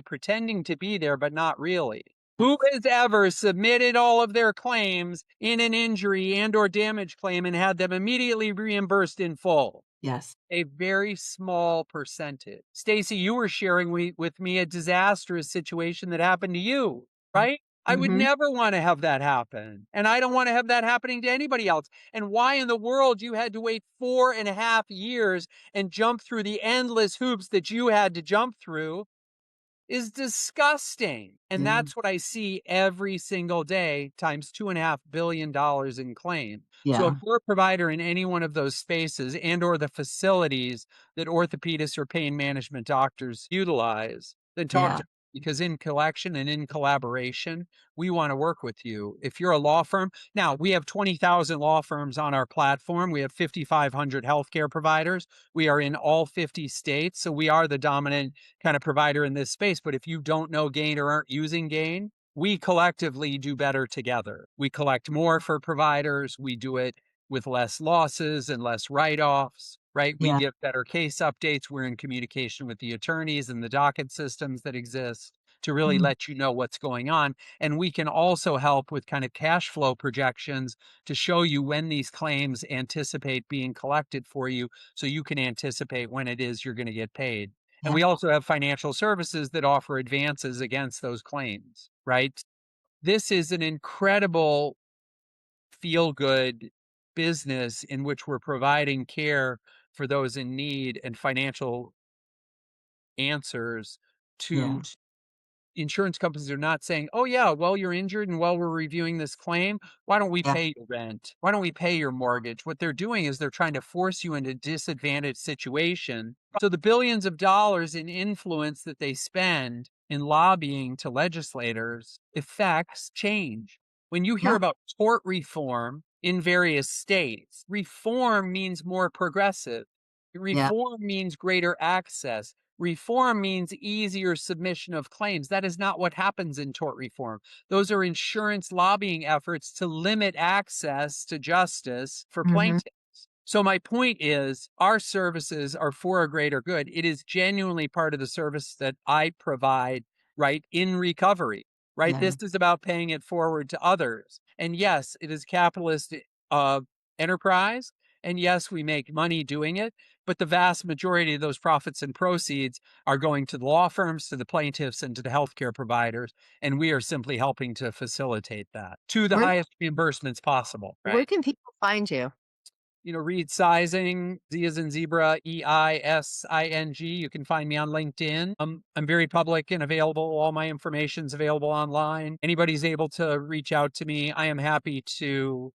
pretending to be there, but not really. Who has ever submitted all of their claims in an injury and or damage claim and had them immediately reimbursed in full? Yes. A very small percentage. Stacey, you were sharing with me a disastrous situation that happened to you, right? I would Mhm. never want to have that happen. And I don't want to have that happening to anybody else. And why in the world you had to wait 4.5 years and jump through the endless hoops that you had to jump through is disgusting. And Yeah. that's what I see every single day times $2.5 billion in claim. So if Yeah. you're a provider in any one of those spaces and or the facilities that orthopedists or pain management doctors utilize, then talk Yeah. to because in collection and in collaboration, we want to work with you. If you're a law firm, now we have 20,000 law firms on our platform. We have 5,500 healthcare providers. We are in all 50 states. So we are the dominant kind of provider in this space. But if you don't know Gain or aren't using Gain, we collectively do better together. We collect more for providers. We do it with less losses and less write-offs, right? We Yeah. give better case updates. We're in communication with the attorneys and the docket systems that exist to really Mm. let you know what's going on. And we can also help with kind of cash flow projections to show you when these claims anticipate being collected for you so you can anticipate when it is you're going to get paid. And Yeah. we also have financial services that offer advances against those claims, right? This is an incredible feel good business in which we're providing care for those in need and financial answers to Yes. insurance companies are not saying, "Oh yeah, well you're injured and while we're reviewing this claim, why don't we Yeah. pay your rent? Why don't we pay your mortgage?" What they're doing is they're trying to force you into a disadvantaged situation. So the billions of dollars in influence that they spend in lobbying to legislators affects change. When you hear Yeah. about tort reform in various states, reform means more progressive. Yeah. Reform means greater access. Reform means easier submission of claims. That is not what happens in tort reform. Those are insurance lobbying efforts to limit access to justice for Hmm. plaintiffs. So my point is our services are for a greater good. It is genuinely part of the service that I provide, right, in recovery, right? Yeah. This is about paying it forward to others. And yes, it is capitalist uh, enterprise. And yes, we make money doing it, but the vast majority of those profits and proceeds are going to the law firms, to the plaintiffs, and to the healthcare providers. And we are simply helping to facilitate that to the Where highest reimbursements possible, where right? can people find you? Reid Zeising, Z as in zebra, Eising. You can find me on LinkedIn. I'm very public and available. All my information's available online. Anybody's able to reach out to me. I am happy to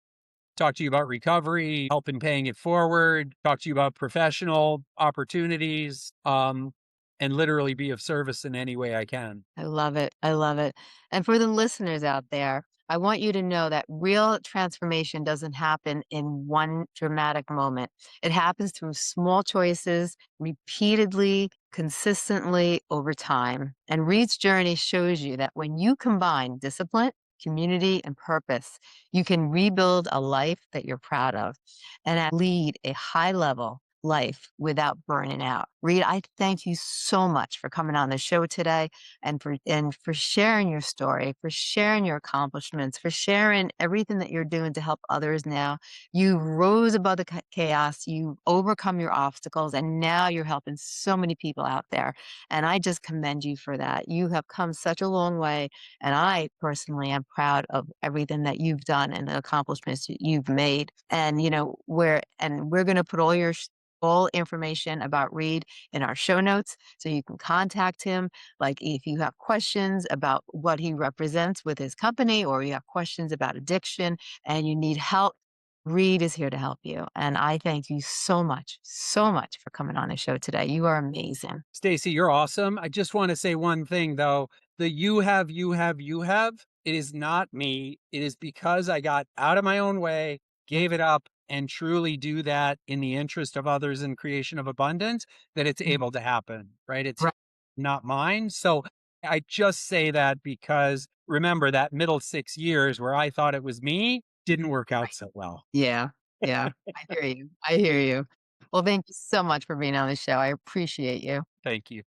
talk to you about recovery, help in paying it forward, talk to you about professional opportunities, and literally be of service in any way I can. I love it. I love it. And for the listeners out there, I want you to know that real transformation doesn't happen in one dramatic moment. It happens through small choices, repeatedly, consistently over time. And Reed's journey shows you that when you combine discipline, community, and purpose, you can rebuild a life that you're proud of and lead a high level life without burning out. Reed, I thank you so much for coming on the show today and for sharing your story, for sharing your accomplishments, for sharing everything that you're doing to help others now. You rose above the chaos, you overcome your obstacles, and now you're helping so many people out there. And I just commend you for that. You have come such a long way, and I personally am proud of everything that you've done and the accomplishments that you've made. And we're going to put all information about Reed in our show notes so you can contact him. Like if you have questions about what he represents with his company or you have questions about addiction and you need help, Reed is here to help you. And I thank you so much for coming on the show today. You are amazing. Stacey, you're awesome. I just want to say one thing though. The you have, it is not me. It is because I got out of my own way, Yeah. gave it up, and truly do that in the interest of others and creation of abundance that it's Mm. able to happen, right? It's Right. not mine. So I just say that because remember that middle 6 years where I thought it was me didn't work out so well. Yeah. Yeah. I hear you. I hear you. Well, thank you so much for being on the show. I appreciate you. Thank you.